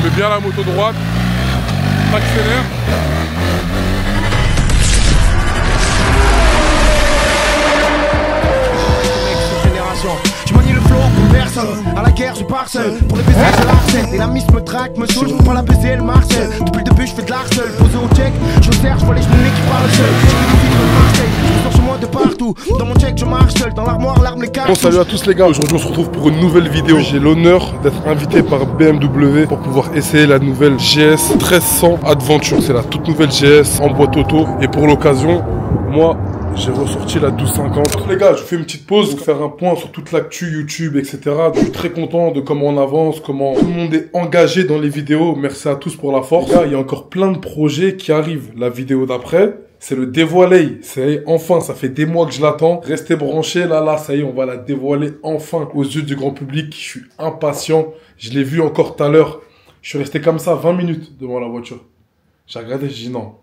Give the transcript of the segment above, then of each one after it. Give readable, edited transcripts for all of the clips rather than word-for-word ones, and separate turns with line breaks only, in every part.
mets bien la moto droite. T'accélères.
Je manie le flow pour personne, à la guerre je pars seul. Pour les baisers je l'harcèle, et la miss me traque, me saoule, je veux pas la baiser, elle marcelle. Depuis le début je fais de l'harcèle, posé au check, je serre, je vois les genoux qui parlent seul. Je sors chez moi de partout, dans mon check je marche seul, dans l'armoire l'arme les cartes.
Bon salut à tous les gars, aujourd'hui on se retrouve pour une nouvelle vidéo. J'ai l'honneur d'être invité par BMW pour pouvoir essayer la nouvelle GS 1300 Adventure. C'est la toute nouvelle GS en boîte auto, et pour l'occasion, moi j'ai ressorti la 1250. Les gars, je fais une petite pause pour faire un point sur toute l'actu YouTube, etc. Je suis très content de comment on avance, comment tout le monde est engagé dans les vidéos. Merci à tous pour la force. Les gars, il y a encore plein de projets qui arrivent. La vidéo d'après, c'est le dévoilé. C'est enfin, ça fait des mois que je l'attends. Restez branchés, là, ça y est, on va la dévoiler enfin aux yeux du grand public. Je suis impatient. Je l'ai vu encore tout à l'heure. Je suis resté comme ça 20 minutes devant la voiture. J'ai regardé, j'ai dit non.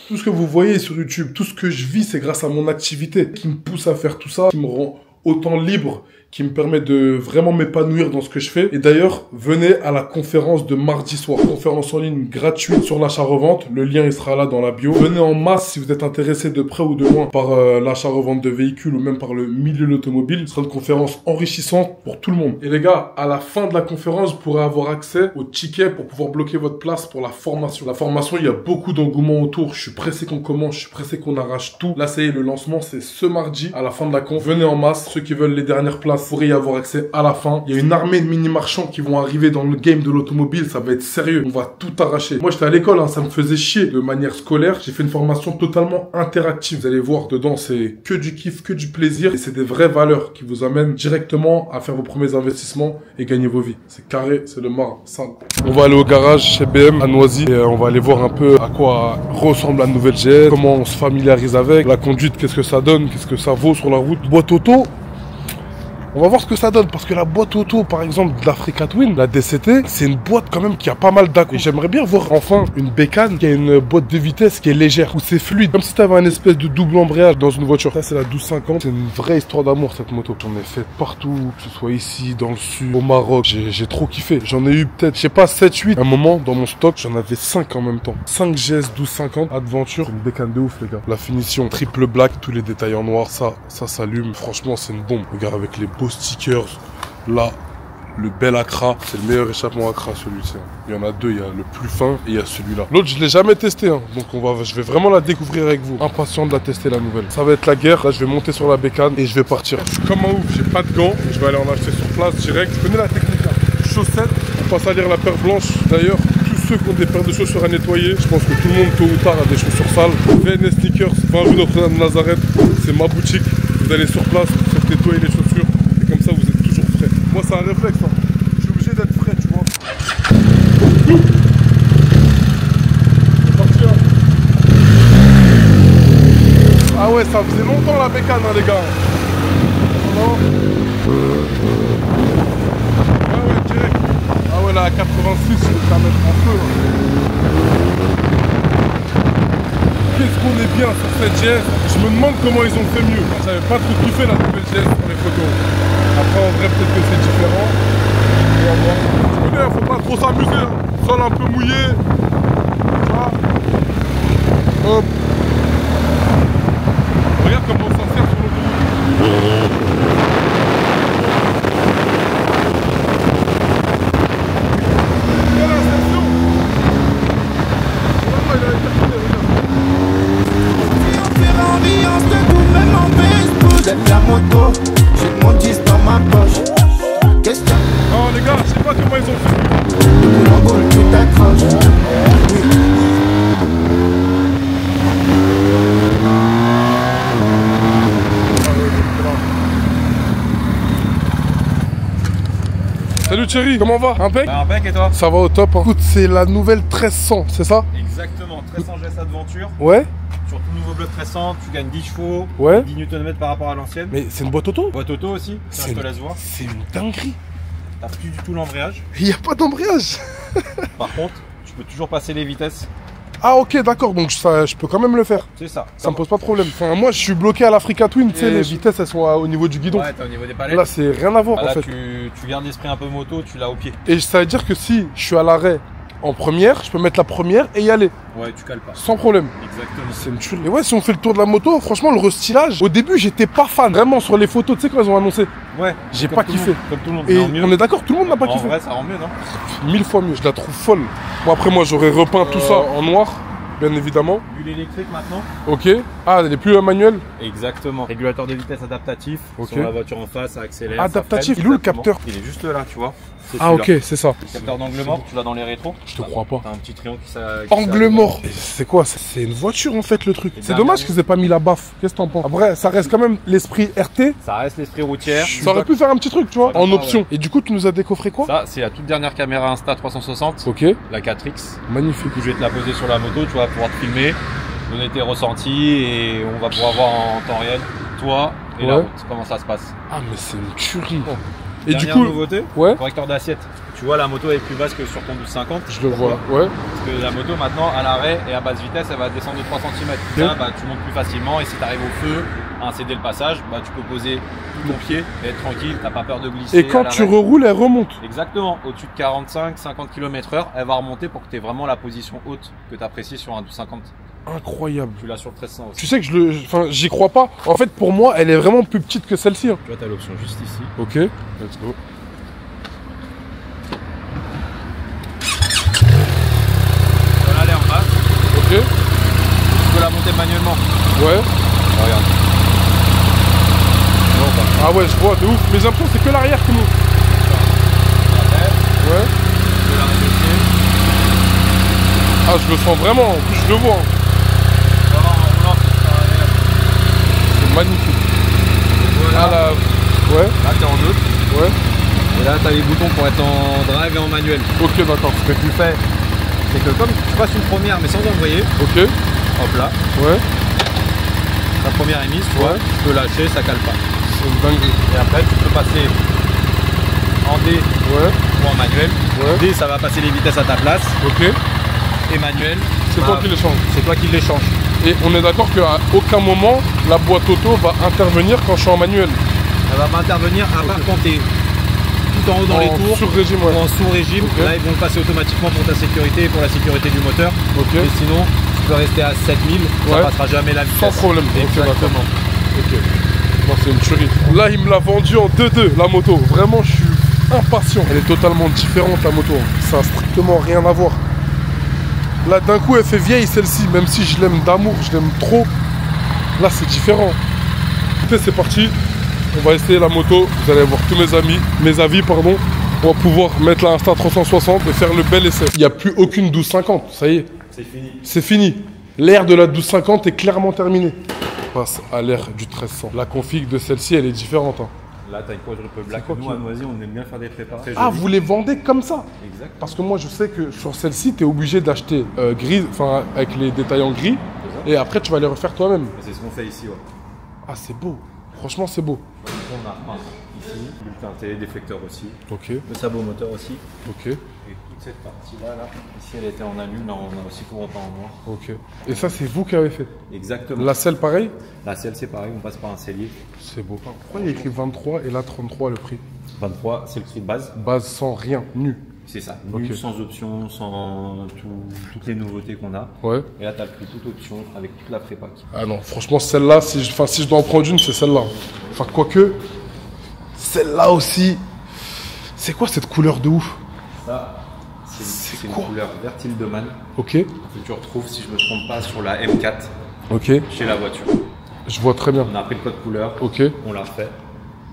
Tout ce que vous voyez sur YouTube, tout ce que je vis, c'est grâce à mon activité qui me pousse à faire tout ça, qui me rend autant libre, qui me permet de vraiment m'épanouir dans ce que je fais. Et d'ailleurs, venez à la conférence de mardi soir. Conférence en ligne gratuite sur l'achat-revente. Le lien, il sera là dans la bio. Venez en masse si vous êtes intéressé de près ou de loin par l'achat-revente de véhicules ou même par le milieu de l'automobile. Ce sera une conférence enrichissante pour tout le monde. Et les gars, à la fin de la conférence, vous pourrez avoir accès au ticket pour pouvoir bloquer votre place pour la formation. La formation, il y a beaucoup d'engouement autour. Je suis pressé qu'on commence, je suis pressé qu'on arrache tout. Là, ça y est, le lancement, c'est ce mardi à la fin de la conf. Venez en masse. Ceux qui veulent les dernières places, vous pourrez y avoir accès à la fin. Il y a une armée de mini-marchands qui vont arriver dans le game de l'automobile. Ça va être sérieux. On va tout arracher. Moi, j'étais à l'école, hein, ça me faisait chier de manière scolaire. J'ai fait une formation totalement interactive. Vous allez voir, dedans, c'est que du kiff, que du plaisir. Et c'est des vraies valeurs qui vous amènent directement à faire vos premiers investissements et gagner vos vies. C'est carré, c'est le marre, sale. On va aller au garage chez BM à Noisy et on va aller voir un peu à quoi ressemble la nouvelle GS, comment on se familiarise avec, la conduite, qu'est-ce que ça donne, qu'est-ce que ça vaut sur la route. Boîte auto. On va voir ce que ça donne, parce que la boîte auto, par exemple, de l'Africa Twin, la DCT, c'est une boîte quand même qui a pas mal d'accos. Et j'aimerais bien voir enfin une bécane qui a une boîte de vitesse qui est légère, où c'est fluide, comme si tu avais un espèce de double embrayage dans une voiture. Ça, c'est la 1250. C'est une vraie histoire d'amour, cette moto. J'en ai fait partout, que ce soit ici, dans le sud, au Maroc. J'ai trop kiffé. J'en ai eu peut-être, je sais pas, 7, 8. À un moment, dans mon stock, j'en avais 5 en même temps. 5 GS 1250 Adventure. C'est une bécane de ouf, les gars. La finition, triple black, tous les détails en noir, ça s'allume. Franchement, c'est une bombe. Regarde avec les beaux stickers, là, le bel Accra, c'est le meilleur échappement Accra, celui-ci. Il y en a deux, il y a le plus fin et il y a celui-là. L'autre, je l'ai jamais testé, hein. Donc je vais vraiment la découvrir avec vous. Impatient de la tester, la nouvelle. Ça va être la guerre. Là, je vais monter sur la bécane et je vais partir. Je suis comme un ouf, j'ai pas de gants. Je vais aller en acheter sur place direct. Je connais la technique, là. Chaussettes, on passe à lire la paire blanche. D'ailleurs, tous ceux qui ont des paires de chaussures à nettoyer, je pense que tout le monde, tôt ou tard, a des chaussures sales. VNS Sneakers, 20 rue Notre-Dame de Nazareth. C'est ma boutique. Vous allez sur place, vous faites nettoyer les chaussures. Et comme ça, vous êtes toujours frais. Moi, c'est un réflexe, hein. Je suis obligé d'être frais, tu vois. C'est parti, hein. Ah ouais, ça faisait longtemps la bécane, hein, les gars. Non. Ah ouais, direct. Ah ouais, là, à 86, je vais la mettre en feu, hein. Qu'est-ce qu'on est bien sur cette GS. Je me demande comment ils ont fait mieux. J'avais pas trop kiffé la nouvelle GS pour les photos. Après en vrai peut-être que c'est différent. On va voir. Tu connais, faut pas trop s'amuser. Hein. Sol un peu mouillé. Ça. Hop. Regarde comment on s'en sert sur l'autoroute.
La moto, j'ai mon 10 dans ma poche. Qu'est-ce que
non les gars, je sais pas comment ils ont fait.
mon goal, tu t'accroches.
Salut Thierry, comment va? Impec?
Bah, impec et toi?
Ça va au top, hein. Écoute, c'est la nouvelle 1300, c'est ça?
Exactement, 1300 GS Adventure.
Ouais.
Sur tout nouveau bloc 1300, tu gagnes 10 chevaux,
Ouais.
10 Nm par rapport à l'ancienne.
Mais c'est une boîte auto?
Boîte auto aussi, ça je te laisse voir.
C'est une dinguerie.
T'as plus du tout l'embrayage.
Il n'y a pas d'embrayage.
Par contre, tu peux toujours passer les vitesses
Ah ok, d'accord, donc ça, je peux quand même le faire.
C'est ça.
Ça me pose pas de problème. Enfin, moi, je suis bloqué à l'Africa Twin, tu sais, les vitesses, elles sont au niveau du guidon.
Ouais, t'es au niveau des palettes.
Là, c'est rien à voir,
Bah, là,
en fait.
tu gardes l'esprit un peu moto, tu l'as au pied.
Et ça veut dire que si je suis à l'arrêt en première, je peux mettre la première et y aller,
Ouais, tu cales pas.
sans problème.
Exactement.
C'est une tuerie. Et ouais, si on fait le tour de la moto, franchement, le restylage, au début, j'étais pas fan. Vraiment, sur les photos, tu sais, quand ils ont annoncé,
Ouais.
j'ai
comme
pas
tout le
kiffé.
monde, Comme tout le monde.
Et
mais en mieux.
on est d'accord, tout le monde n'a pas
En
kiffé.
vrai, ça rend mieux, non?
1000 fois mieux, je la trouve folle. Bon, après, moi, j'aurais repeint tout ça en noir, bien évidemment.
Bulle électrique maintenant.
Ok. Ah, elle est plus manuelle.
Exactement. Régulateur de vitesse adaptatif.
Ok.
Sur la voiture en face, ça accélère.
Adaptatif,
ça freine,
il est où le
exactement.
capteur?
Il est juste là, tu vois. C'est
Ah, ok,
celui-là.
c'est ça.
Le capteur d'angle mort, tu l'as dans les rétros.
Je te crois pas.
T'as un petit triangle qui
Angle mort. Et c'est quoi? C'est une voiture en fait le truc. C'est dommage qu'ils aient pas mis la baffe. Qu'est-ce que t'en penses? Après, ça reste quand même l'esprit RT.
Ça reste l'esprit routière.
Ça aurait pu faire un petit truc, tu vois, en
Ouais.
option. Et du coup, tu nous as décoffré quoi?
Ça, c'est la toute dernière caméra Insta 360,
Ok,
la 4X.
magnifique.
Je vais te la poser sur la moto, tu vas pouvoir te filmer, donner tes ressentis et on va pouvoir voir en temps réel toi et la
Ouais.
route, comment ça se passe.
Ah, mais c'est une tuerie. Et
Dernière
du coup,
nouveauté,
ouais,
correcteur d'assiette. Tu vois, la moto est plus basse que sur ton 1250.
je le vois. Ouais,
Parce que la moto maintenant à l'arrêt et à basse vitesse elle va descendre de 3 cm. Là bah, tu montes plus facilement et si tu arrives au feu à céder le passage, bah, tu peux poser ton pied et être tranquille, t'as pas peur de glisser.
et quand
à
tu
l'arrêt.
reroules, elle remonte.
Exactement, au-dessus de 45-50 km/h, elle va remonter pour que tu aies vraiment la position haute que tu apprécies sur un 1250.
Incroyable.
Tu l'as sur le 1300 aussi.
Tu sais que enfin, j'y crois pas. En fait, pour moi, elle est vraiment plus petite que celle-ci. Hein.
Tu vois, tu as l'option juste ici.
Ok, let's go.
Voilà, elle est en bas.
Ok,
Tu peux la monter manuellement.
ouais.
Regarde. Tu vois ou pas?
Ah ouais, je vois, de ouf. Mais j'ai l'impression que c'est que l'arrière qui monte.
Après,
Ouais.
tu peux la négocier.
Ah, je le sens vraiment. En plus, je le vois. Hein.
Tu vas voir en roulant, c'est agréable.
C'est magnifique.
Voilà.
Ah là, ouais,
Là, tu es en neutre.
ouais.
Et là, tu as les boutons pour être en drive et en manuel.
Ok, d'accord.
Ce que tu fais, c'est que comme tu passes une première mais sans envoyer,
Ok,
hop là,
ouais.
ta première est mise, tu vois,
Ouais.
tu peux lâcher, ça cale pas.
C'est une dinguerie.
Et après, tu peux passer en D
Ouais,
ou en manuel.
ouais.
D, ça va passer les vitesses à ta place.
Ok.
Et manuel,
C'est toi qui les changes.
c'est toi qui les changes.
Et on est d'accord qu'à aucun moment, la boîte auto va intervenir quand je suis en manuel.
Elle va pas intervenir à part quand tu es tout en haut dans les tours
sur régime, ouais.
ou en sous-régime.
Ok.
Là, ils vont le passer automatiquement pour ta sécurité et pour la sécurité du moteur.
Ok.
Mais sinon, tu peux rester à 7000,
Ouais.
ça passera jamais la vitesse.
Sans problème. Ok,
Exactement.
Ok. Non, c'est une tuerie. Là, il me l'a vendu en 2-2, la moto. Vraiment, je suis impatient. Elle est totalement différente, la moto. Ça n'a strictement rien à voir. Là, d'un coup, elle fait vieille, celle-ci. Même si je l'aime d'amour, je l'aime trop. Là, c'est différent. Écoutez, c'est parti. On va essayer la moto. Vous allez voir tous mes avis, pardon. On va pouvoir mettre la Insta 360 et faire le bel essai. Il n'y a plus aucune 1250. Ça y est.
C'est fini.
C'est fini. L'ère de la 1250 est clairement terminée. On passe à l'ère du 1300. La config de celle-ci, elle est différente. Hein.
Là, tu as une quadruple black.
quoi
Nous,
qui-
à Noisy, on aime bien faire des prépas. Très
Ah,
jolies.
vous les vendez comme ça?
Exact.
Parce que moi, je sais que sur celle-ci, tu es obligé d'acheter gris, enfin avec les détails en gris. Et après, tu vas les refaire toi-même.
C'est ce qu'on fait ici, ouais.
Ah, c'est beau. Franchement, c'est beau.
On a repeint ici, bulle teintée, déflecteur aussi,
Ok,
le sabot moteur aussi.
ok,
Et toute cette partie-là, là, ici elle était en alu, là on a aussi tout repeint en noir.
ok. Et ça, c'est vous qui avez fait.
Exactement.
La selle, pareil?
La selle c'est pareil, on passe par un cellier.
C'est beau. Pourquoi il y a écrit 23 et là 33 le prix?
23, c'est le prix de base.
Base sans rien, nu.
C'est ça.
Ok.
Nul, sans option, sans toutes les nouveautés qu'on a.
Ouais.
Et là, tu as le prix toute option avec toute la prépa.
Ah non, franchement, celle-là, si je dois en prendre une, c'est celle-là. Enfin, quoique, celle-là aussi. C'est quoi cette couleur de ouf?
Ça,
C'est
c'est une
quoi
couleur Vertildeman
Ok,
que tu retrouves, si je ne me trompe pas, sur la M4
ok,
chez la voiture.
je vois très bien.
On a pris le code couleur,
Ok.
on l'a refait.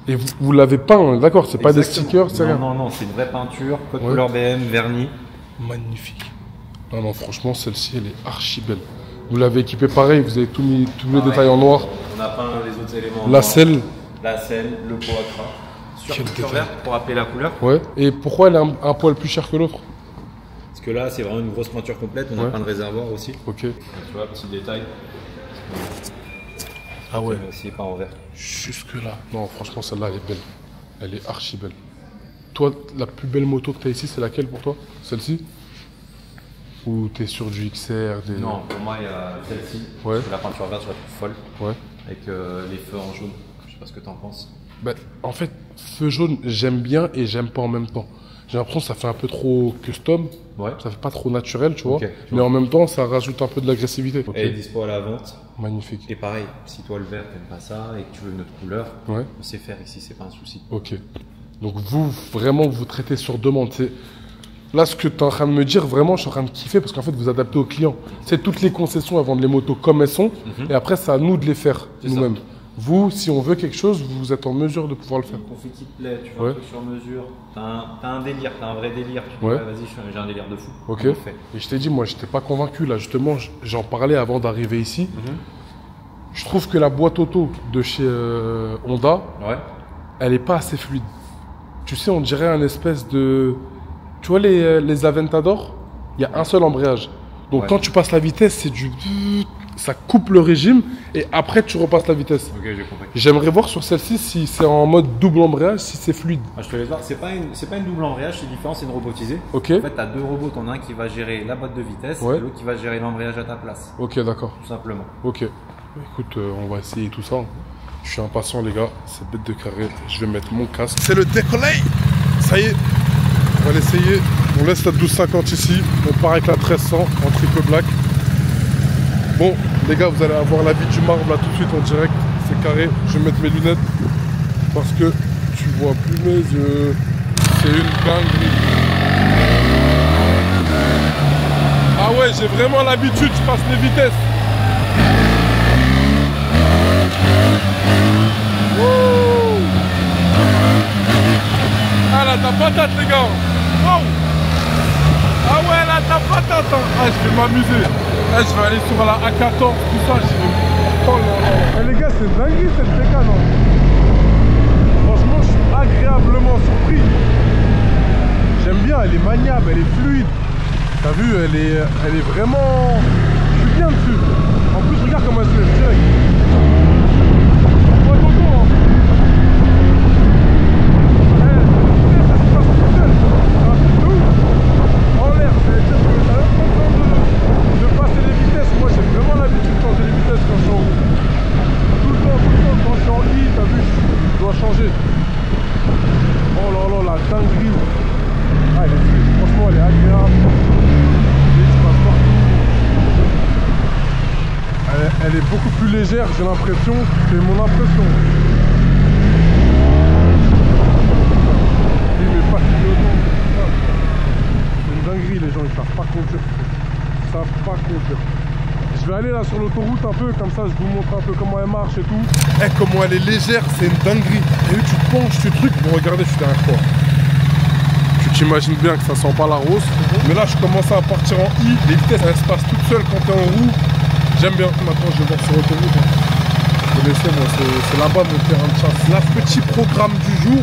Et vous l'avez peint, on est d'accord, c'est pas des
Exactement.
stickers, c'est
Non,
rien.
non, non, c'est une vraie peinture, code
Ouais.
couleur BM, vernis.
Magnifique. Non, non, franchement, celle-ci, elle est archi belle. Vous l'avez équipée pareil, vous avez tout mis, tous les
Pareil.
détails en noir.
On a peint les autres éléments. en
La
noir.
selle,
La selle, le pot à cras.
Quel
Sur
détail.
vert pour rappeler la couleur.
ouais. Et pourquoi elle est un poil plus chère que l'autre?
Parce que là, c'est vraiment une grosse peinture complète. On a
Ouais.
plein de réservoirs aussi.
Ok.
Donc, tu vois, petit détail.
Ah ouais.
C'est aussi pas en vert.
Jusque-là. Non, franchement, celle-là, elle est belle. Elle est archi belle. Toi, la plus belle moto que tu as ici, c'est laquelle pour toi? Celle-ci? Ou t'es sur du XR
Non, pour moi, il y a celle-ci.
Ouais.
La peinture verte, je la trouve folle.
Ouais.
Avec les feux en jaune. Je sais pas ce que t'en penses.
Bah, en fait, feu jaune, j'aime bien et j'aime pas en même temps. J'ai l'impression que ça fait un peu trop custom.
Ouais.
Ça fait pas trop naturel, tu vois.
Ok,
mais en même temps, ça rajoute un peu de l'agressivité. Ok.
Elle est dispo à la vente.
Magnifique.
Et pareil, si toi le vert t'aimes pas ça et que tu veux une autre couleur,
Ouais.
on sait faire ici, c'est pas un souci.
Ok. Donc vous, vraiment, vous traitez sur demande. Là, ce que tu es en train de me dire, vraiment, je suis en train de kiffer parce qu'en fait, vous adaptez aux clients. C'est toutes les concessions, elles vendent les motos comme elles sont. Et après, c'est à nous de les faire
C'est
nous-mêmes. Vous, si on veut quelque chose, vous êtes en mesure de pouvoir le faire.
Ton fait qui te plaît, tu veux
Ouais.
un truc sur mesure, t'as un délire, t'as un vrai délire. Tu dis,
Ouais.
vas-y, j'ai un délire de fou.
Ok.
On le fait.
Et je t'ai dit, moi, j'étais pas convaincu. Là, justement, j'en parlais avant d'arriver ici. Je trouve que la boîte auto de chez Honda,
Ouais.
elle est pas assez fluide. Tu sais, on dirait un espèce de... Tu vois les Aventador, il y a un seul embrayage. Donc
Ouais.
quand tu passes la vitesse, c'est du... Ça coupe le régime et après tu repasses la vitesse.
Ok, j'ai compris.
J'aimerais voir sur celle-ci si c'est en mode double embrayage, si c'est fluide.
Ah, je te laisse voir, c'est pas une double embrayage, c'est différent, c'est une robotisée.
Ok.
En fait, t'as deux robots, t'en as un qui va gérer la boîte de vitesse
Ouais.
et l'autre qui va gérer l'embrayage à ta place,
Ok, d'accord.
tout simplement.
Ok. Écoute, on va essayer tout ça. Je suis impatient, les gars. C'est bête de carré. Je vais mettre mon casque. C'est le décollé. Ça y est. On va l'essayer. On laisse la 1250 ici. On part avec la 1300 en triple black. Bon, les gars, vous allez avoir la vie du marbre là tout de suite en direct. C'est carré. Je vais mettre mes lunettes parce que tu vois plus mes yeux. C'est une dinguerie. Ah ouais, j'ai vraiment l'habitude. Je passe les vitesses. Wouh! Ah là, ta patate, les gars! Wow! Ah ouais, là, ta patate! Hein. Ah, je vais m'amuser. Là, je vais aller sur la A14, tout ça. Je vais... Oh là là! Eh, les gars, c'est dingue cette TK, non? Franchement, je suis agréablement surpris. J'aime bien, elle est maniable, elle est fluide. T'as vu, elle est vraiment... Je suis bien dessus. En plus, regarde comment elle se lève direct. Elle est beaucoup plus légère, j'ai l'impression, c'est mon impression. Il met pas clignotant. C'est une dinguerie, les gens, ils savent pas conduire. Ils savent pas conduire. Je vais aller là sur l'autoroute un peu, comme ça je vous montre un peu comment elle marche et tout. Eh, comment elle est légère, c'est une dinguerie. Et tu te penches, tu trucs. Bon, regardez, je suis derrière toi. Tu t'imagines bien que ça sent pas la rose. Mais là, je commence à partir en I. Les vitesses, elles se passent toutes seules quand t'es en roue. J'aime bien. Maintenant, je vais voir sur l'autoroute. Vous connaissez, moi, c'est là-bas mon terrain de chasse. Là, petit programme du jour.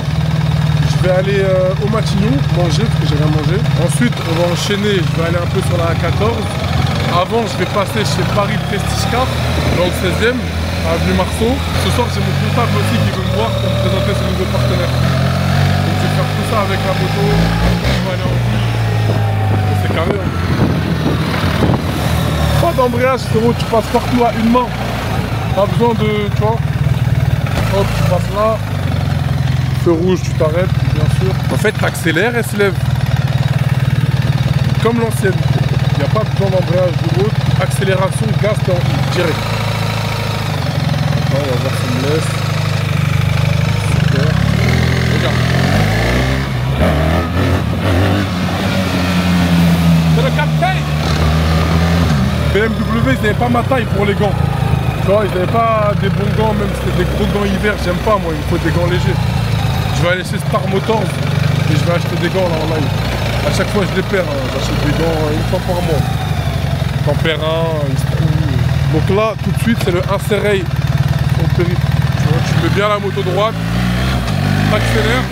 Je vais aller au Matignon manger, parce que j'ai rien mangé. Ensuite, on va enchaîner. Je vais aller un peu sur la A14. Avant, je vais passer chez Paris Prestige Car, dans le 16e, avenue Marceau. Ce soir, j'ai mon comptable aussi qui veut me voir pour me présenter ses nouveaux partenaires. Donc, je vais faire tout ça avec la moto. On va aller en ville. C'est carré, hein. Pas d'embrayage, frérot, tu passes partout à une main. Pas besoin de, tu vois. Hop, tu passes là. Feu rouge, tu t'arrêtes, bien sûr. En fait, tu accélères, elle se lève. Comme l'ancienne. Il n'y a pas besoin d'embrayage ou autre. Accélération, gaz, t'es en I, direct. Attends, on va voir si on me laisse. Super. Regarde. C'est le captain. BMW, ils n'avaient pas ma taille pour les gants. Tu vois, ils n'avaient pas des bons gants, même si c'était des gros gants hiver, j'aime pas moi, il me faut des gants légers. Je vais aller chez Star Motors et je vais acheter des gants là en live. A chaque fois je les perds, hein. J'achète des gants une fois par mois. T'en perds un, il se trouve. Donc là, tout de suite, c'est le inséreil sur le périph'. Tu vois, tu mets bien la moto droite, t'accélères.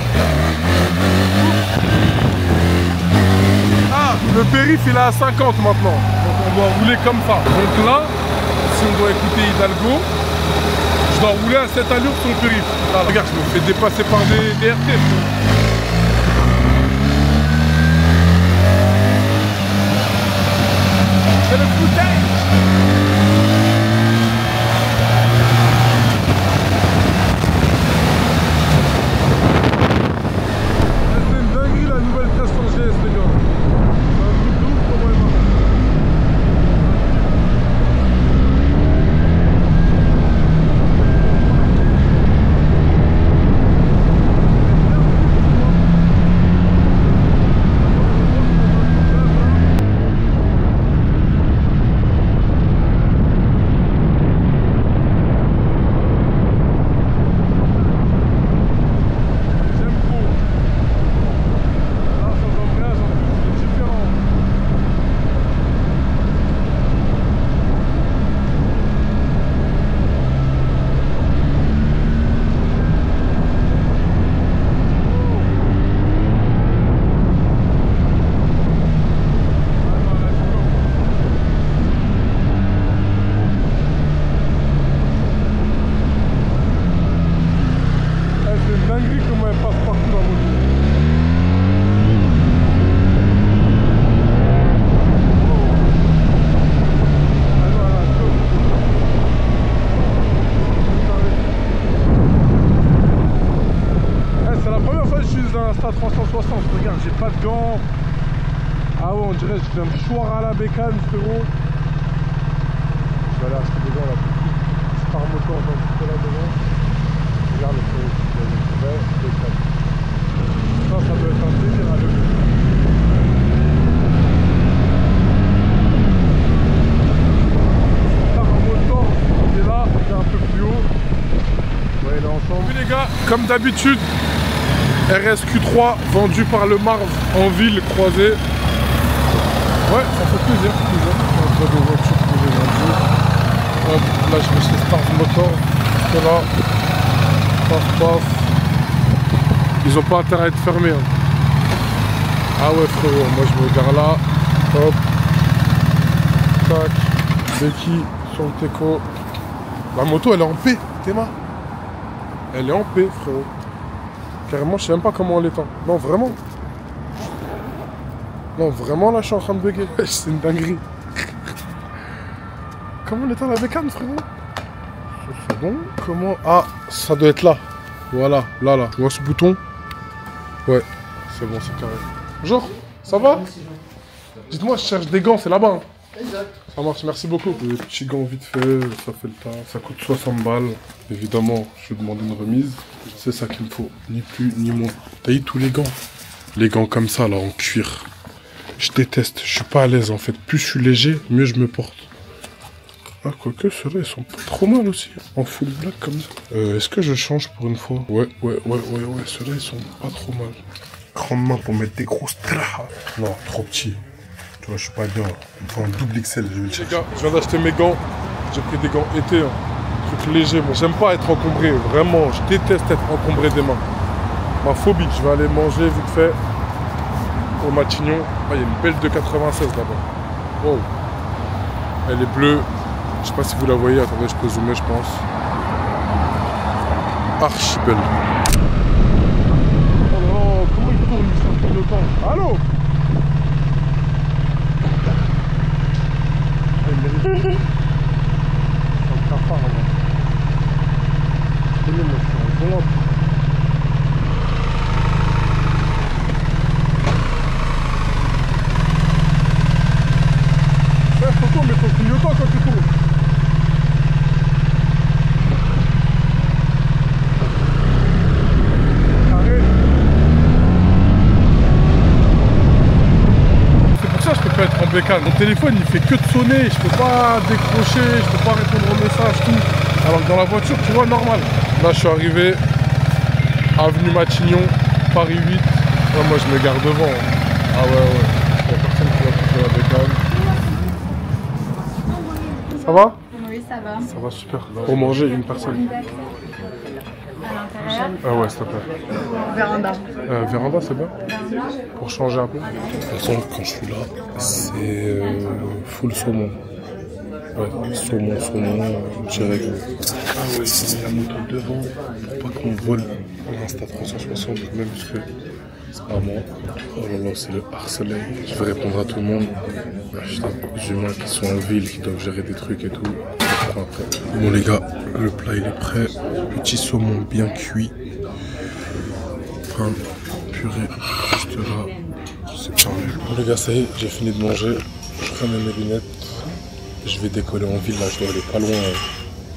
Ah, le périph' il est à 50 maintenant. Donc on doit rouler comme ça. Donc là, si on doit écouter Hidalgo, je dois rouler à cette allure sur le périph'. Là, regarde, je me fais dépasser par des RT. j'ai pas de gants. Ah ouais, on dirait que je fais un choix à la bécane, frérot. Je vais aller acheter des gants là tout de suite. Star Motor dans le là devant. Regarde le frérot, il y a une vraie bécane. Ça doit être un délire à lever. Star Motor, il est là, il est un peu plus haut. Ouais, il est ensemble. Oui les gars, comme d'habitude, RSQ3 vendu par le Marv en ville croisée. Ouais, ça fait plaisir. On voit des voitures que j'ai vendues. Hop, là je vais chez Star Motor. C'est là. Paf paf. Ils ont pas intérêt à être fermés. Hein. Ah ouais frérot, moi je me gare là. Hop. Tac. Becky sur le Teco. La moto elle est en paix, Théma. Elle est en paix frérot. Carrément je sais même pas comment on l'éteint. Non vraiment. Non, vraiment, là, je suis en train de bugger. C'est une dinguerie. Comment on éteint la bécane, frérot? C'est bon. Comment... Ah, ça doit être là. Voilà, là. Tu vois ce bouton? Ouais, c'est bon, c'est carré. Bonjour, ça va? Dites-moi, je cherche des gants, c'est là-bas. Hein. Exact. Ça marche, merci beaucoup. Des petits gants vite fait, ça fait le tas. Ça coûte 60 balles. Évidemment, je vais demander une remise. C'est ça qu'il me faut. Ni plus, ni moins. T'as eu tous les gants? Les gants comme ça, là, en cuir. Je déteste, je suis pas à l'aise en fait. Plus je suis léger, mieux je me porte. Ah, quoique, ceux-là, ils sont pas trop mal aussi. En full black comme ça. Est-ce que je change pour une fois? Ouais. Ceux-là, ils sont pas trop mal. Grande main pour mettre des grosses traces. Non, trop petit. Tu vois, je suis pas bien. Il faut un double XL, je vais le checker. Les gars, je viens d'acheter mes gants. J'ai pris des gants été. Hein. Truc léger. Bon, j'aime pas être encombré. Vraiment, je déteste être encombré des mains. Ma phobie. Je vais aller manger vite fait. Au Matignon. Ah, il y a une belle de 96 là-bas. Wow. Elle est bleue. Je sais pas si vous la voyez. Attendez, je peux zoomer, je pense. Archi belle. Oh non, comment il tourne ça fait longtemps. Allô? Il mérite. C'est un cafard là-bas. Je connais, moi, je suis en volant. Mais faut clignotant quand tu tournes. Carré. C'est pour ça que je peux pas être en bécane. Mon téléphone il fait que de sonner, je peux pas décrocher, je peux pas répondre aux messages, tout. Alors que dans la voiture, tu vois, normal. Là je suis arrivé, avenue Matignon, Paris 8. Là, moi je me garde devant. Ah ouais. Il y a personne qui va toucher la bécane. Ça va?
Oui, ça va.
Ça va super. Pour manger, une personne.
À l'intérieur?
Ah ouais, s'il te plaît.
Véranda.
Véranda, c'est bien? Pour changer un peu. De toute façon, quand je suis là, c'est full saumon. Ouais, saumon, direct. Ah ouais, c'est la moto devant pour pas qu'on vole. On Insta 360, même parce que c'est pas moi. Oh là là, c'est le harcèlement. Je vais répondre à tout le monde. Des humains qui sont en ville, qui doivent gérer des trucs et tout. Après. Bon les gars, le plat il est prêt. Petit saumon bien cuit. Pain, purée, juste là. C'est parfait. Bon les gars, ça y est, j'ai fini de manger. Je ramène mes lunettes. Je vais décoller en ville, là, je dois aller pas loin.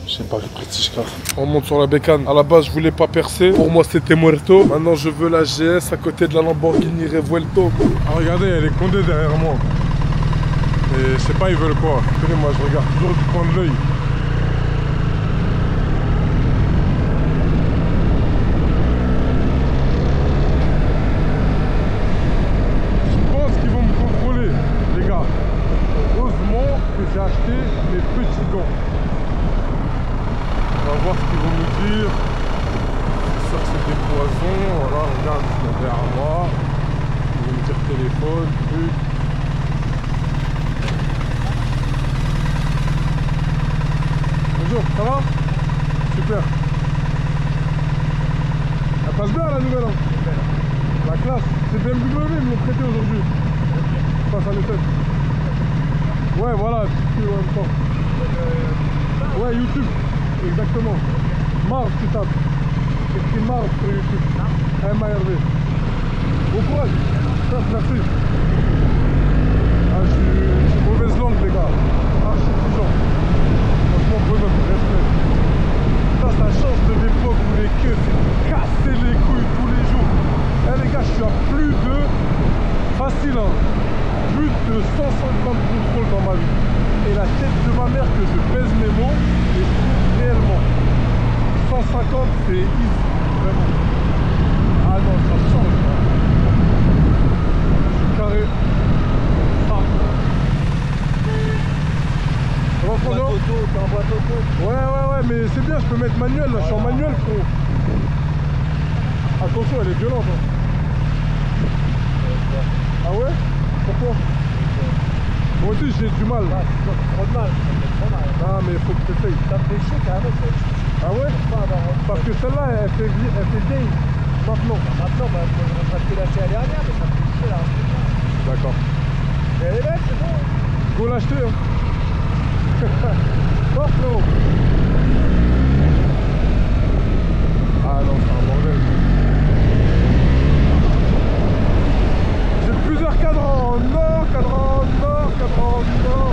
Je sais pas, Prestige Car. On monte sur la bécane. À la base, je voulais pas percer. Pour moi, c'était muerto. Maintenant, je veux la GS à côté de la Lamborghini Revuelto. Ah, regardez, elle est condée derrière moi. Et je sais pas, ils veulent quoi. Écoutez, moi, je regarde toujours du coin de l'œil. Je pense qu'ils vont me contrôler, les gars. Heureusement que j'ai acheté mes petits gants. On va voir ce qu'ils vont nous dire. C'est sûr que c'est des poissons. Voilà, regarde, ils sont derrière moi. Ils vont me dire téléphone, truc. Bonjour, ça va? Super. Elle passe bien la nouvelle, hein? La classe. C'est BMW, ils me l'ont prêté aujourd'hui. Je passe à l'étape. Ouais, voilà, tu en même temps. Ouais, YouTube. Exactement. Marv, tu tapes. Écris Marv sur YouTube. M-A-R-V. Bon courage. Merci. Ah, je suis mauvaise langue, les gars. Ah, je suis toujours. Franchement, bonhomme, respect. Ça change de l'époque où les queues cassaient les couilles tous les jours. Eh, les gars, je suis à plus de. Facile, hein. Plus de 150 contrôles dans ma vie. Et la tête de ma mère que je pèse mes mots et réellement. 150, c'est easy. Vraiment. Ah non, ça change. Je suis carré. Ah. Ça va, Frodo ? T'es en boîte auto. Ouais, mais c'est bien, je peux mettre manuel là, je suis en manuel, frérot. Attention, elle est violente. Hein. Ah ouais? Pourquoi? Moi aussi j'ai du mal. Ah, trop de mal. Ah mais faut que tu essayes. Ça me fait chier carrément. Ah ouais? Parce que celle-là elle fait vieille. Maintenant. Maintenant, moi j'aurais pu l'acheter la dernière, mais ça me fait chier là. D'accord. Mais elle est belle, c'est bon. Go l'acheter hein. Fort frérot. Ah non, c'est un bordel. J'ai plusieurs cadrans en or, cadrans en or, cadrans en or.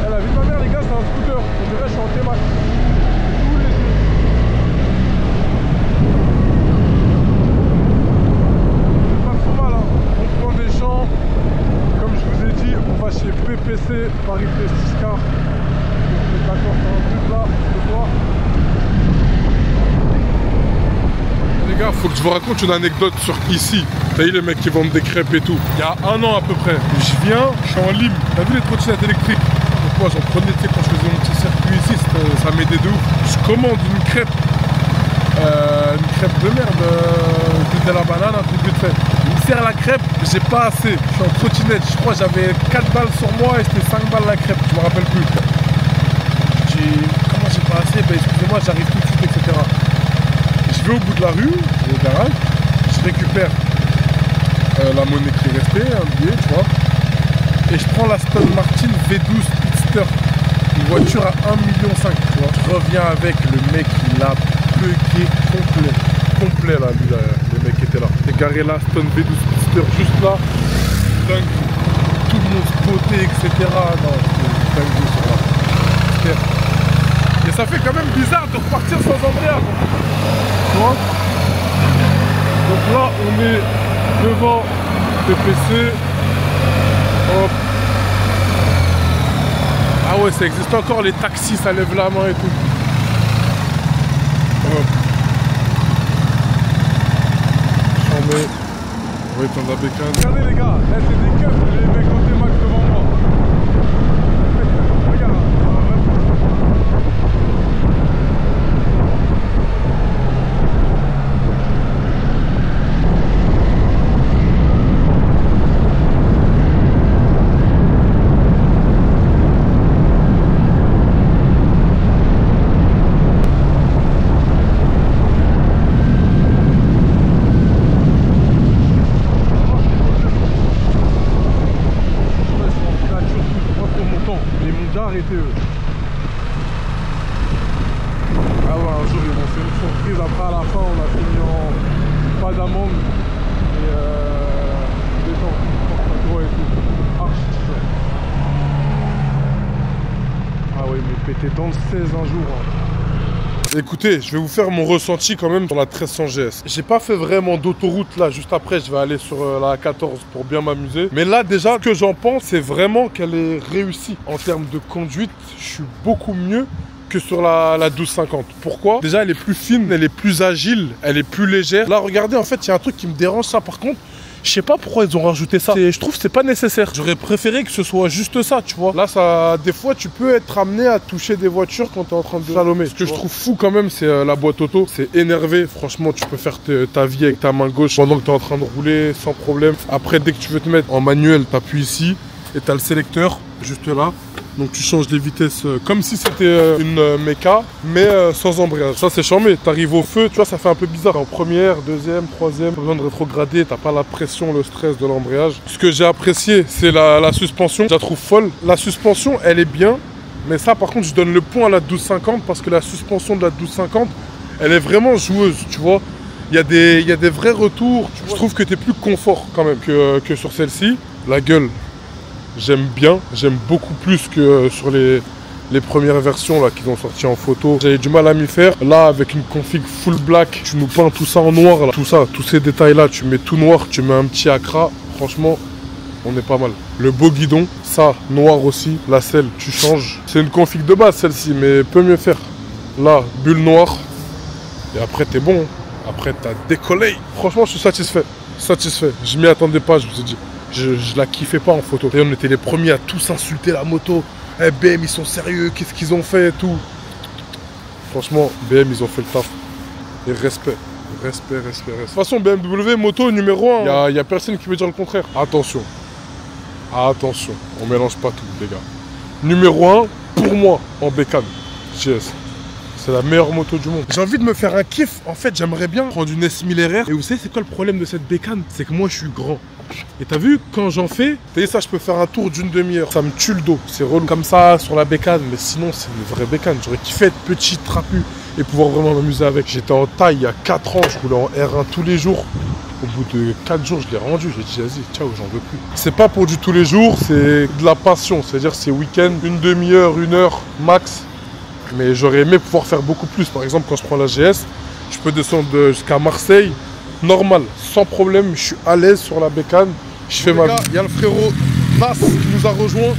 Eh, la vie de ma mère les gars, c'est un scooter. On dirait que je suis en T-Max. Tous les yeux. C'est pas trop mal hein. On prend des gens. Comme je vous ai dit, on va chez PPC, Paris Prestige Car. On est d'accord sur un truc là, ce soir. Les gars, faut que je vous raconte une anecdote sur ici. Vous voyez les mecs qui vendent des crêpes et tout. Il y a un an à peu près, je viens, je suis en Lime. T'as vu les trottinettes électriques? Donc moi j'en prenais, tu sais, quand je faisais mon petit circuit ici, ça m'aidait de ouf. Je commande une crêpe de merde, de la banane, un truc vite fait. Il me sert la crêpe, j'ai pas assez. Je suis en trottinette, je crois que j'avais 4 balles sur moi et c'était 5 balles la crêpe, je me rappelle plus. Comment j'ai pas assez? Ben excusez-moi, j'arrive tout de suite, etc. Je vais au bout de la rue, je vais au garage, je récupère la monnaie qui est restée, un billet, tu vois, et je prends la Aston Martin V12 Pitster, une voiture à 1,5 million, tu vois. Je reviens avec, le mec il a bugué complet là, lui, les mecs qui étaient là. J'ai garé la Aston V12 Pitster juste là, dingue, tout le monde spoté, etc. Non, c'est dingue sur là. Et ça fait quand même bizarre de repartir sans embrayage. Tu vois? Donc là, on est devant PPC. Hop. Ah ouais, ça existe encore les taxis, ça lève la main et tout. Hop. Chambé. On va étendre la bécane. Regardez les gars, là c'est des keufs, les mecs en T-Max devant moi. Regarde. Arrêtez eux. Ah ouais, un jour ils vont faire une surprise. Après à la fin on a fini en pas d'amende et des gens et tout. Archi. Ah ouais mais pété dans le 16 un jour. Hein. Écoutez, je vais vous faire mon ressenti quand même sur la 1300 GS. J'ai pas fait vraiment d'autoroute là, juste après je vais aller sur la A14 pour bien m'amuser. Mais là déjà, ce que j'en pense, c'est vraiment qu'elle est réussie. En termes de conduite, je suis beaucoup mieux que sur la 1250. Pourquoi? Déjà elle est plus fine, elle est plus agile, elle est plus légère. Là regardez, en fait il y a un truc qui me dérange ça par contre. Je sais pas pourquoi ils ont rajouté ça. Je trouve que c'est pas nécessaire. J'aurais préféré que ce soit juste ça, tu vois. Là, ça, des fois, tu peux être amené à toucher des voitures quand t'es en train de slalomer. Ce que je trouve fou quand même, c'est la boîte auto. C'est énervé. Franchement, tu peux faire ta vie avec ta main gauche pendant que t'es en train de rouler sans problème. Après, dès que tu veux te mettre en manuel, t'appuies ici et t'as le sélecteur juste là. Donc tu changes les vitesses comme si c'était une méca, mais sans embrayage. Ça c'est charmé, t'arrives au feu, tu vois, ça fait un peu bizarre. En première, deuxième, troisième, pas besoin de rétrograder, t'as pas la pression, le stress de l'embrayage. Ce que j'ai apprécié, c'est la suspension, je la trouve folle. La suspension, elle est bien, mais ça par contre, je donne le point à la 1250 parce que la suspension de la 1250, elle est vraiment joueuse, tu vois. Il y a des vrais retours. Je trouve que tu es plus confort quand même que sur celle-ci. La gueule, j'aime bien. J'aime beaucoup plus que sur les premières versions là qui ont sorti en photo. J'avais du mal à m'y faire. Là, avec une config full black, tu nous peins tout ça en noir. Là. Tout ça, tous ces détails là, tu mets tout noir, tu mets un petit acra. Franchement, on est pas mal. Le beau guidon, ça, noir aussi. La selle, tu changes. C'est une config de base celle-ci, mais peut mieux faire. Là, bulle noire. Et après, t'es bon. Après, t'as décollé. Franchement, je suis satisfait. Satisfait. Je m'y attendais pas, je vous ai dit. Je la kiffais pas en photo. Et on était les premiers à tous insulter la moto. Eh, BM, ils sont sérieux. Qu'est-ce qu'ils ont fait et tout. Franchement, BM, ils ont fait le taf. Et respect. Respect. De toute façon, BMW, moto numéro 1. Il y a personne qui veut dire le contraire. Attention. Attention. On mélange pas tout, les gars. Numéro 1, pour moi, en bécane. GS. C'est la meilleure moto du monde. J'ai envie de me faire un kiff. En fait, j'aimerais bien prendre une S1000 RR. Et vous savez, c'est quoi le problème de cette bécane? C'est que moi, je suis grand. Et t'as vu, quand j'en fais, t'as vu ça, je peux faire un tour d'une demi-heure. Ça me tue le dos. C'est relou comme ça sur la bécane. Mais sinon, c'est une vraie bécane. J'aurais kiffé être petit, trapu et pouvoir vraiment m'amuser avec. J'étais en taille il y a 4 ans. Je roulais en R1 tous les jours. Au bout de 4 jours, je l'ai rendu. J'ai dit, vas-y, ciao, j'en veux plus. C'est pas pour du tous les jours. C'est de la passion. C'est-à-dire, c'est week-end, une demi-heure, 1 heure max. Mais j'aurais aimé pouvoir faire beaucoup plus. Par exemple, quand je prends la GS, je peux descendre jusqu'à Marseille, normal, sans problème. Je suis à l'aise sur la bécane. Je fais ma vie. Il y a le frérot Nas qui nous a rejoint.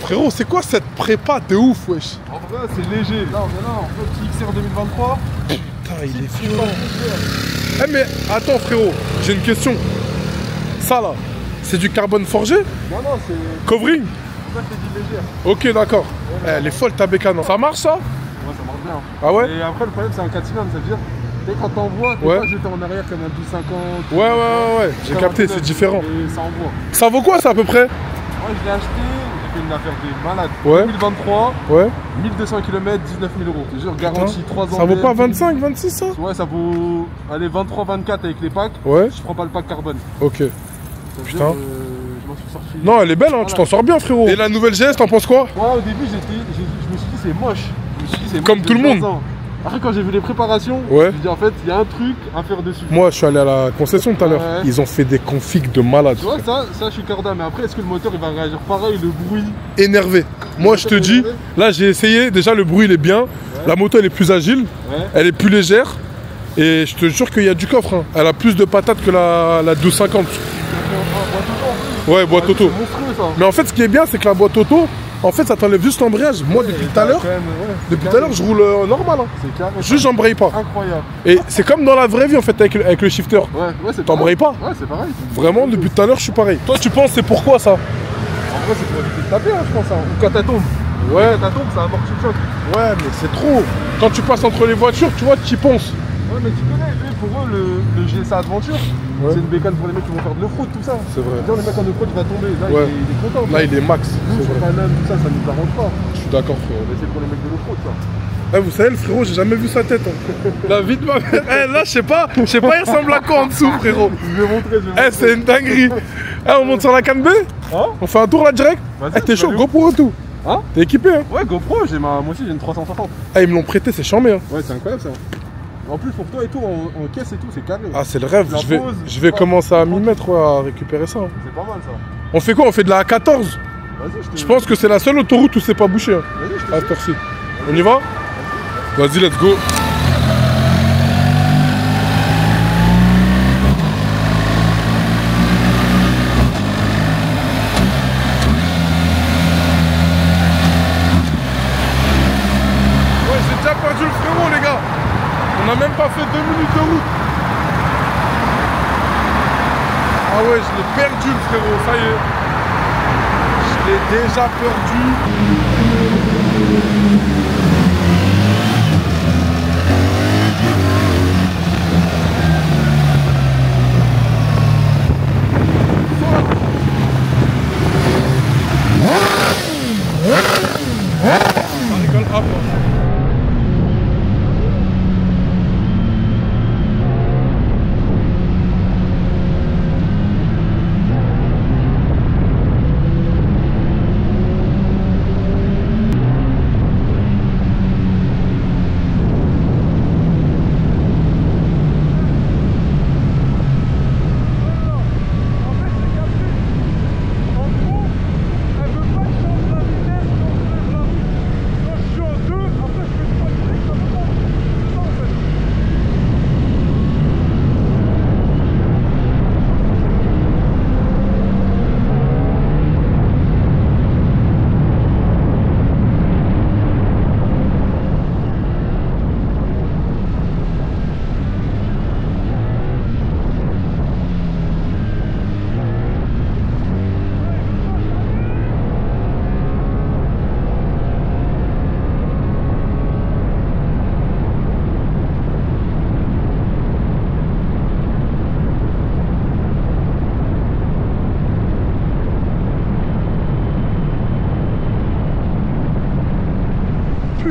Frérot, c'est quoi cette prépa de ouf, wesh?
En vrai, c'est léger. Là, on est là, en petit XR 2023.
Putain, il est violent. Eh mais attends, frérot, j'ai une question. Ça là, c'est du carbone forgé?
Non, c'est...
Covering?
Ça, c'est du léger.
Ok, d'accord. Ouais, elle est folle ta bécane. Ça marche ça?
Ouais, ça marche bien.
Ah ouais?
Et après, le problème, c'est un 4 cylindres, ça veut dire, quand t'envoies, t'es pas jeté en arrière comme un 1250.
Ouais. J'ai capté, c'est différent.
Et ça envoie.
Ça vaut quoi ça à peu près?
Moi, je l'ai acheté, j'ai fait une affaire de malade.
Ouais.
2023,
Ouais.
1200 km, 19 000 euros. Je jure, garantie 3 ans.
Ça vaut pas 25, 26 ça?
Ouais, ça vaut, allez, 23, 24 avec les packs.
Ouais.
Je prends pas le pack carbone.
Ok.
Ça veut
Putain.
dire, je m'en suis sorti.
Non, elle est belle, hein, tu t'en sors bien, frérot. Et la nouvelle GS, t'en penses quoi?
Moi, au début, je me suis dit, c'est moche. Je me suis dit, c'est
Comme
moche
tout le monde.
ans. Après, quand j'ai vu les préparations,
Ouais.
je me dis, en fait, il y a un truc à faire dessus.
Moi, je suis allé à la concession tout à l'heure.
Ouais.
Ils ont fait des configs de malades.
Tu vois, ça, je suis corda. Mais après, est-ce que le moteur, il va réagir pareil, le bruit?
Énervé. Moi, je te dis, là, j'ai essayé. Déjà, le bruit, il est bien. La moto, elle est plus agile.
Ouais.
Elle est plus légère. Et je te jure qu'il y a du coffre. Hein. Elle a plus de patates que la 1250. Ouais, boîte auto.
C'est monstrueux, ça.
Mais en fait, ce qui est bien, c'est que la boîte auto, en fait, ça t'enlève juste l'embrayage. Moi, depuis tout à l'heure, je roule normal. Hein.
C'est carré.
Juste, j'embraye pas.
Incroyable.
Et c'est comme dans la vraie vie, en fait, avec le shifter.
Ouais, c'est
T'embrayes pas?
Ouais, c'est pareil.
Vraiment, depuis tout à l'heure, je suis pareil. Toi, tu penses, c'est pourquoi ça?
En vrai, c'est pour éviter de taper, hein, je pense. Hein. Ou quand elle tombe.
Ouais.
Quand elle tombe, ça amortit le choc.
Ouais, mais c'est trop. Quand tu passes entre les voitures, tu vois, tu y penses.
Ouais, mais tu connais, eux, pour eux, le GSA Adventure,
Ouais.
c'est une bécane pour les mecs qui vont faire de l'off-road, tout ça.
C'est vrai.
Genre, le mec en off-road, il va tomber. Là,
Ouais.
il est content.
Là, il est max.
Nous,
C'est
sur
vrai.
Paname, tout ça, ça nous arrange pas.
Je suis d'accord, frérot.
Mais c'est pour les mecs de l'off-road, ça.
Eh, vous savez, le frérot, j'ai jamais vu sa tête. Hein. La vie de ma mère. Eh, là, je sais pas, il ressemble à quoi en dessous, frérot?
Je vais montrer,
Eh, c'est une dinguerie. Eh, on monte sur la canne B?
Hein?
On fait un tour là direct?
Vas-y,
Eh, t'es
tu
chaud,
vas aller
GoPro et tout.
Hein?
T'es équipé, hein?
Ouais, GoPro, moi aussi, j'ai une 360.
Eh, ils me l'ont prêté, c'est charmé, hein.
Ouais, c'est incroyable, ça. En plus, pour toi et tout, en caisse et tout, c'est carré.
Ah, c'est le rêve.
La pose,
Je vais
pas-
commencer à m'y mettre, ouais, à récupérer ça. Hein.
C'est pas mal, ça.
On fait quoi? On fait de la A14?
Vas-y,
Je pense que c'est la seule autoroute où c'est pas bouché. Hein.
Vas-y, je te
À cette heure-ci. On y va? Vas-y, let's go. Ouais, j'ai déjà perdu le frérot, les gars. On n'a même pas fait 2 minutes de route. Ah ouais, je l'ai perdu le frérot, ça y est. Je l'ai déjà perdu. Ça rigole pas, moi.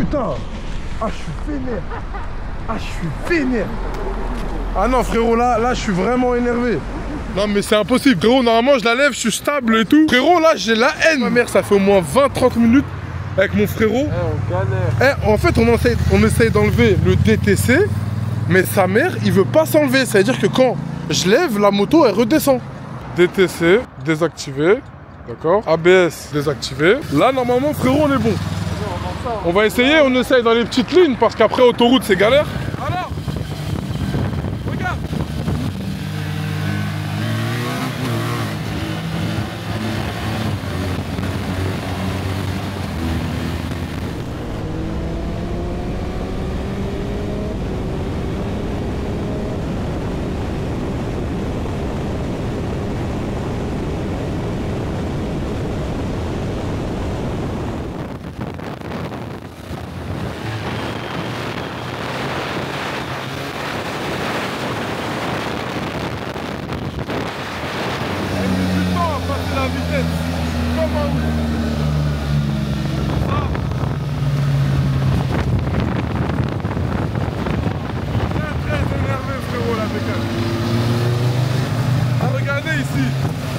putain. Ah, je suis vénère. Ah, je suis vénère. Ah non, frérot, là, je suis vraiment énervé. Non, mais c'est impossible. Frérot, normalement, je la lève, je suis stable et tout. Frérot, là, j'ai la haine. Ma mère, ça fait au moins 20-30 minutes avec mon frérot.
On galère.
En fait, on essaye d'enlever le DTC, mais sa mère, il veut pas s'enlever. Ça veut dire que quand je lève, la moto, elle redescend. DTC, désactivé. D'accord. ABS, désactivé. Là, normalement, frérot, on est bon. On va essayer, on essaye dans les petites lignes, parce qu'après, autoroute, c'est galère. Alors, regarde.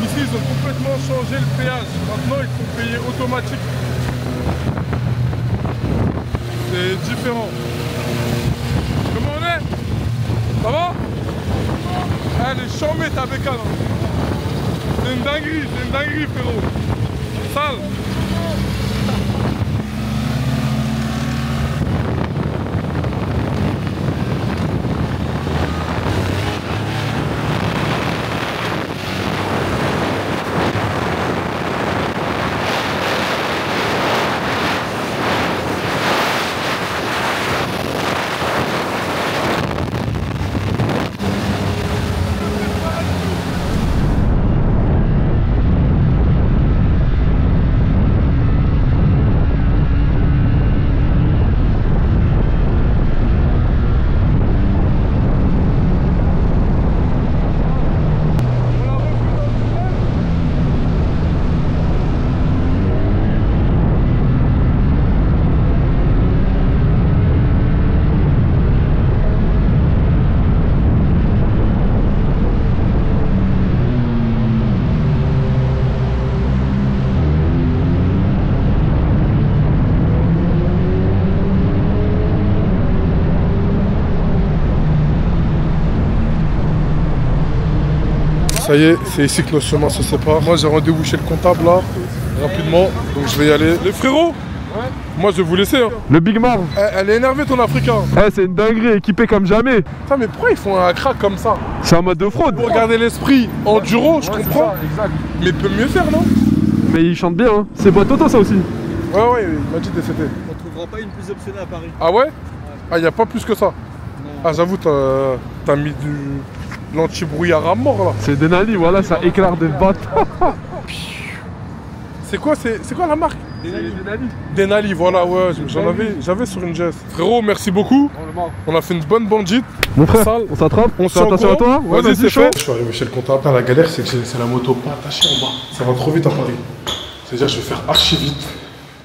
Ici, ils ont complètement changé le péage. Maintenant, ils font payer automatique. C'est différent. Comment on est? Ça va? Elle est chambée ta bécane. C'est une dinguerie, frérot. Sale. Ça y est, c'est ici que nos chemins se séparent. Moi j'ai rendez-vous chez le comptable là, rapidement, donc je vais y aller. Les frérots, moi je vais vous laisser. Hein.
Le Big Mar.
Elle est énervée ton africain.
C'est une dinguerie, équipé comme jamais.
Putain, mais pourquoi ils font un crack comme ça?
C'est un mode de fraude.
Pour garder l'esprit enduro, je comprends.
Ça, exact.
Mais il peut mieux faire, non?
Mais il chante bien, hein. C'est boîte auto ça aussi.
Ouais, il m'a dit DCT.
On trouvera pas une plus optionnée à Paris.
Ah ouais? Ah, y a pas plus que ça? Ah, j'avoue, t'as mis l'anti-brouillard à mort là.
C'est Denali, voilà, ça éclaire des battes.
C'est quoi la marque?
Denali.
Denali, voilà, ouais, j'avais sur une GS. Frérot, merci beaucoup. On a fait une bonne bandite.
Mon frère,
Sale.
on s'attrape.
On
fait attention à toi.
Ouais, vas-y, c'est
chaud.
fait. Je suis arrivé chez le comptable. La galère, c'est que c'est la moto pas attachée en bas. Ça va trop vite à Paris. C'est-à-dire, je vais faire archi vite.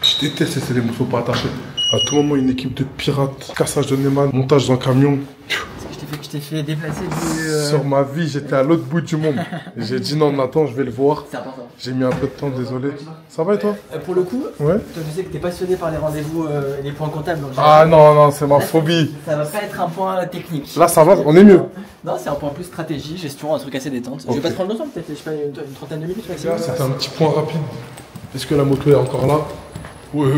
Je déteste laisser les motos pas attachées. À tout moment, une équipe de pirates, cassage de Neyman, montage dans un camion.
Je t'ai fait déplacer du...
Sur ma vie, j'étais à l'autre bout du monde. J'ai dit non, Nathan, je vais le voir.
C'est important.
J'ai mis un peu de temps, désolé. Ça va et toi?
Pour le coup,
Ouais.
toi je sais que t'es passionné par les rendez-vous et les points comptables. Donc
Ah non, c'est ma phobie.
ça va pas être un point technique.
Là, ça va, on est mieux.
Non, c'est un point plus stratégie, gestion, un truc assez détente.
Ok.
Je vais pas te prendre longtemps, peut-être, je sais pas, une trentaine de minutes maximum.
Là, c'était un petit point rapide. Est-ce que la moto est encore là? Ouais,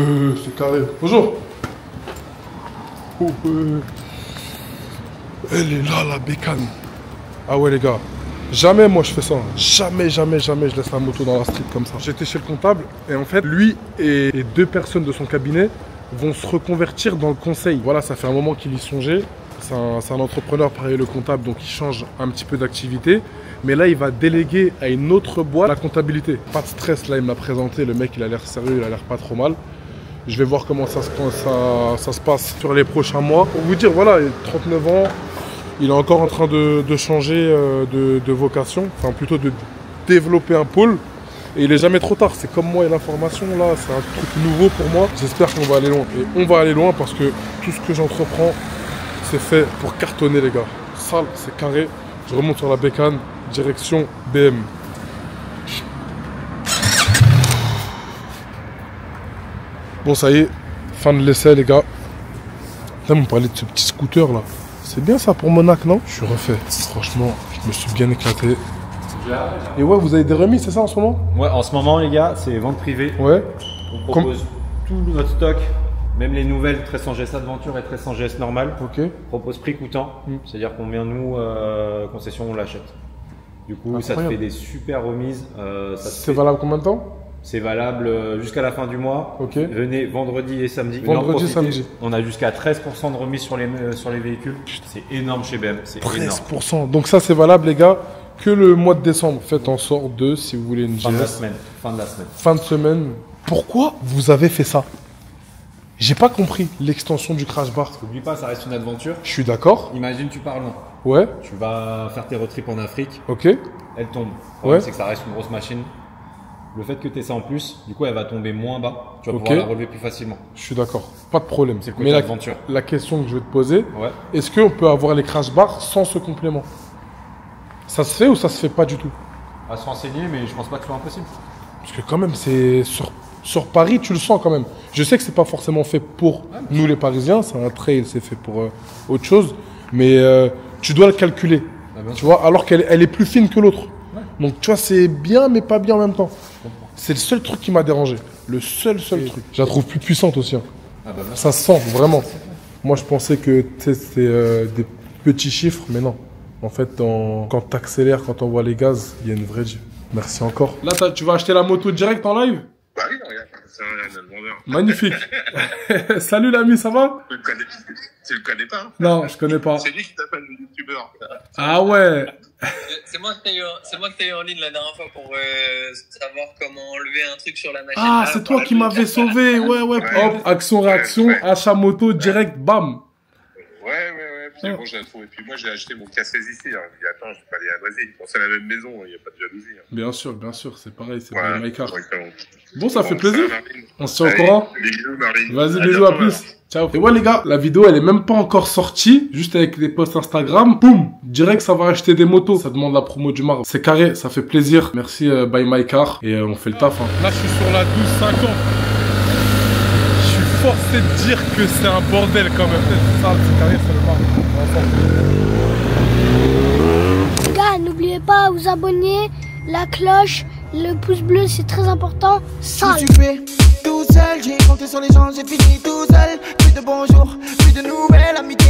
c'est carré. Bonjour. Oh, elle est là, la bécane. Ah ouais, les gars. Jamais moi je fais ça. Jamais je laisse la moto dans la street comme ça. J'étais chez le comptable et en fait, lui et 2 personnes de son cabinet vont se reconvertir dans le conseil. Voilà, ça fait un moment qu'il y songeait. C'est un entrepreneur, pareil, le comptable, donc il change un petit peu d'activité. Mais là, il va déléguer à une autre boîte la comptabilité. Pas de stress, là, il m'a présenté. Le mec, il a l'air sérieux, il a l'air pas trop mal. Je vais voir comment ça se passe sur les prochains mois. Pour vous dire, voilà, il a 39 ans. Il est encore en train de changer de vocation. Enfin, plutôt de développer un pôle. Et il est jamais trop tard. C'est comme moi et l'information là, c'est un truc nouveau pour moi. J'espère qu'on va aller loin. Et on va aller loin parce que tout ce que j'entreprends, c'est fait pour cartonner les gars. Sale, c'est carré. Je remonte sur la bécane, direction BM. Bon ça y est, fin de l'essai les gars. Là on me parlait de ce petit scooter là. C'est bien ça pour Monac, non? Je suis refait. Franchement, je me suis bien éclaté. Et ouais, vous avez des remises, c'est ça en ce moment?
Ouais, en ce moment les gars, c'est vente privée.
Ouais.
On propose tout notre stock, même les nouvelles 1300 GS Adventure et 1300 GS normales.
Ok.
On propose prix coûtant, c'est-à-dire qu'on vient nous, concession, on l'achète. Du coup, ça te fait des super remises.
C'est valable combien de temps?
C'est valable jusqu'à la fin du mois.
Ok.
Venez vendredi et samedi.
Vendredi, samedi.
On a jusqu'à 13% de remise sur les véhicules. C'est énorme chez BM. C'est
13%.
énorme.
Donc ça, c'est valable, les gars, que le mois de décembre. Faites en sorte de, si vous voulez une
Fin de la
GS.
semaine. Fin de la semaine.
Fin de semaine. Pourquoi vous avez fait ça? J'ai pas compris l'extension du crash bar.
N'oublie pas, ça reste une aventure.
Je suis d'accord.
Imagine, tu pars loin.
Ouais.
Tu vas faire tes road trips en Afrique.
Ok.
Elle tombe. Le problème,
Ouais.
c'est que ça reste une grosse machine. Le fait que tu aies ça en plus, du coup, elle va tomber moins bas. Tu vas
Ok.
pouvoir la relever plus facilement.
Je suis d'accord. Pas de problème.
C'est le côté
Mais
aventure.
la question que je vais te poser,
Ouais.
est-ce qu'on peut avoir les crash bars sans ce complément? Ça se fait ou ça se fait pas du tout?
À se renseigner, mais je pense pas que ce soit impossible.
Parce que quand même, c'est sur Paris, tu le sens quand même. Je sais que c'est pas forcément fait pour nous les Parisiens, c'est un trail, c'est fait pour autre chose, mais tu dois le calculer,
Ah, bien
tu
sûr.
vois, alors qu'elle est plus fine que l'autre. Donc tu vois, c'est bien mais pas bien en même temps. C'est le seul truc qui m'a dérangé, le seul truc. Je la trouve plus puissante aussi. Hein.
Ah bah,
Ça se sent vraiment. Moi, je pensais que c'était des petits chiffres, mais non. En fait, quand tu accélères, quand on voit les gaz, il y a une vraie Dieu. Merci encore. Là, tu vas acheter la moto direct en live?
Bah oui, regarde, c'est un vendeur.
Magnifique. Salut l'ami, ça va?
Tu le connais pas?
Non, je connais pas.
C'est lui qui t'appelle le youtubeur.
Ah ouais.
C'est moi que t'as eu en ligne la dernière fois pour savoir comment enlever un truc sur la machine.
Ah, c'est toi qui m'avais sauvé. Ouais. Hop, action-réaction, achat moto, direct, bam.
Ouais. Puis bon, je l'ai trouvé. Puis moi, j'ai acheté mon K16 ici. Alors, je me dis, attends, je vais pas aller à Noisy. Bon, c'est la même maison, il n'y a pas de jalousie.
Bien sûr, c'est pareil, c'est
Voilà,
my car.
exactement.
Bon, ça fait
Bon,
plaisir.
Marine.
On se tient au
Allez,
courant.
Bisous, Marine.
Vas-y,
À
bisous,
bientôt,
à plus. Ciao. Et ouais, les gars, la vidéo, elle est même pas encore sortie. Juste avec les posts Instagram. Boum. Direct, ça va acheter des motos. Ça demande la promo du Mar. C'est carré, ça fait plaisir. Merci, by my car. Et on fait le taf. Hein. Là, je suis sur la 1250. Je suis forcé de dire que c'est un bordel quand même. Ça, c'est carré, c'est le Mar.
Les gars, n'oubliez pas à vous abonner, la cloche, le pouce bleu, c'est très important. Ça.
Je me suis fait tout seul, j'ai compté sur les gens, j'ai fini tout seul. Plus de bonjour, plus de nouvelles, amitié.